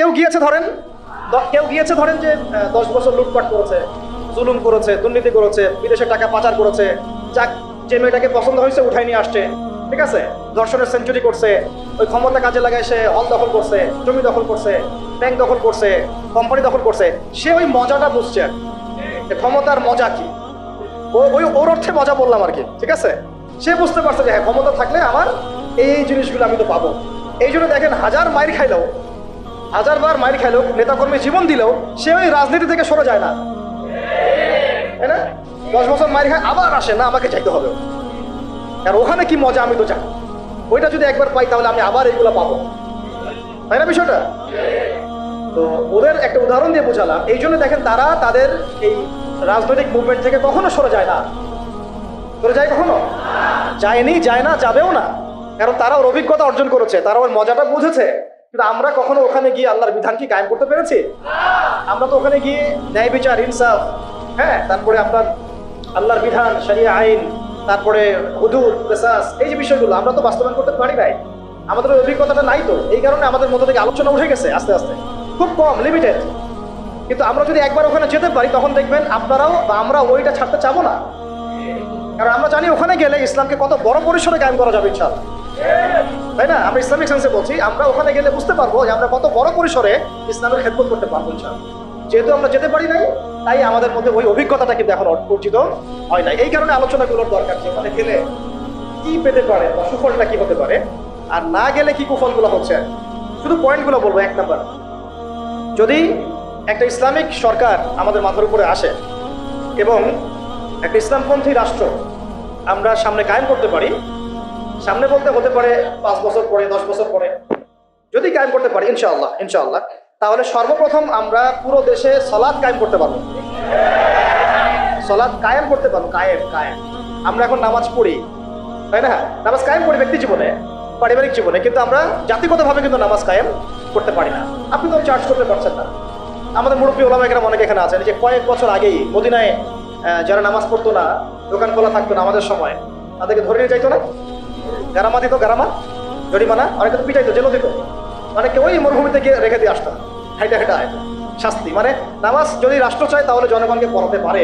কেউ গিয়েছে ধরেন কেউ গিয়েছে ধরেন যে 10 বছর লুটপাট করেছে, জুলুম করেছে, দুর্নীতি করেছে, বিদেশে টাকা পাচার করেছে, যাক যে মেয়েটাকে পছন্দ হয়েছে উঠাই নিয়ে আসছে, ঠিক আছে, ধর্ষণের সেঞ্চুরি করছে, ওই ক্ষমতা কাজে লাগায় সে হল দখল করছে, জমি দখল করছে, ব্যাংক দখল করছে, কোম্পানি দখল করছে। সে ওই মজাটা বুঝছে আর কি, ক্ষমতার মজা কি। ওই ওর অর্থে মজা বললাম আর কি, ঠিক আছে। সে বুঝতে পারছে যে হ্যাঁ, ক্ষমতা থাকলে আমার এই জিনিসগুলো আমি তো পাবো। এই জন্য দেখেন, হাজার মাইর খাইলেও, হাজারবার মাইর খাইলেও, নেতাকর্মী জীবন দিলেও সে ওই রাজনীতি থেকে সরে যায় না, তাই না? 10 বছর মাইর খায় আবার আসে না, আমাকে চাইতে হবে, আর ওখানে কি মজা আমি তো জানি। ওইটা যদি একবার পাই তাহলে আমি আবার এইগুলো পাবো, তাই না বিষয়টা? তো ওদের একটা উদাহরণ দিয়ে বোঝালাম। এই জন্য দেখেন, তারা তাদের এই রাজনৈতিক মুভমেন্ট থেকে কখনো সরে যায় না। সরে যায় কখনো? যায়নি, যায় না, যাবেও না। কারণ তারা ওর অভিজ্ঞতা অর্জন করেছে, তারা ওর মজাটা বুঝেছে। কিন্তু আমরা কখনো ওখানে গিয়ে আল্লাহর বিধান কি কায়েম করতে পেরেছি? আমরা তো ওখানে গিয়ে ন্যায় বিচার, ইনসাফ, হ্যাঁ, তারপরে আপনার আল্লাহর বিধান, শরিয়া আইন, তারপরে হুদুদ, কিসাস, এই যে বিষয়গুলো আমরা তো বাস্তবায়ন করতে পারি নাই। আমাদের ওই অভিজ্ঞতাটা নাই। তো এই কারণে আমাদের মধ্যে থেকে আলোচনা উঠে গেছে আস্তে আস্তে, খুব কম, লিমিটেড। কিন্তু আমরা যদি একবার ওখানে যেতে পারি, তখন দেখবেন আপনারাও বা আমরা ওইটা ছাড়তে চাবো না। কারণ আমরা জানি ওখানে গেলে ইসলামকে কত বড় পরিসরে কায়েম করা যাবে ইনশাআল্লাহ, তাই না? আমরা ইসলামিক সেন্সে বলছি, আমরা ওখানে গেলে বুঝতে পারবো যে আমরা কত বড় পরিসরে ইসলামের খেদমত করতে পারবো ইনশাআল্লাহ। যেহেতু আমরা যেতে পারি নাই, তাই আমাদের মধ্যে ওই অভিজ্ঞতাটা কিন্তু এখন অর্জিত হয় নাই। এই কারণে আলোচনাগুলোর দরকার, যে ওখানে গেলে কি পেতে পারে বা সুফলটা কি হতে পারে, আর না গেলে কি কুফলগুলো হচ্ছে। শুধু পয়েন্টগুলো বলবো। 1 নাম্বার, যদি একটা ইসলামিক সরকার আমাদের মাথার উপরে আসে এবং একটা ইসলামপন্থী রাষ্ট্র আমরা সামনে কায়েম করতে পারি, সামনে বলতে হতে পারে 5 বছর পরে, 10 বছর পরে, যদি কায়েম করতে পারি ইনশাআল্লাহ, ইনশাআল্লাহ, তাহলে সর্বপ্রথম আমরা পুরো দেশে সালাত কায়েম করতে পারবো। সালাত কায়েম করতে পারবো, কায়েম কায়েম। আমরা এখন নামাজ পড়ি, তাই না? নামাজ কায়েম করি ব্যক্তি জীবনে, পারিবারিক জীবনে, কিন্তু আমরা জাতিগতভাবে কিন্তু নামাজ কায়েম করতে পারি না। আপনি তো চার্জ করতে পারছেন না। আমাদের মুরব্বী ওলামা কেরাম অনেকে এখানে আছেন, যে কয়েক বছর আগেই মদিনায় যারা নামাজ পড়তো না, দোকান খোলা থাকতো না আমাদের সময়, তাদেরকে ধরে নিয়ে যাইতো না, গারামা দিত, গারামা, জরিমানা, অনেকে তো পিটাইতো, জেলও দিত, অনেকে ওই মরুভূমিতে গিয়ে রেখে দিয়ে আসতো, হাইটা হাইটা শাস্তি। মানে নামাজ যদি রাষ্ট্র চায় তাহলে জনগণকে পড়াতে পারে।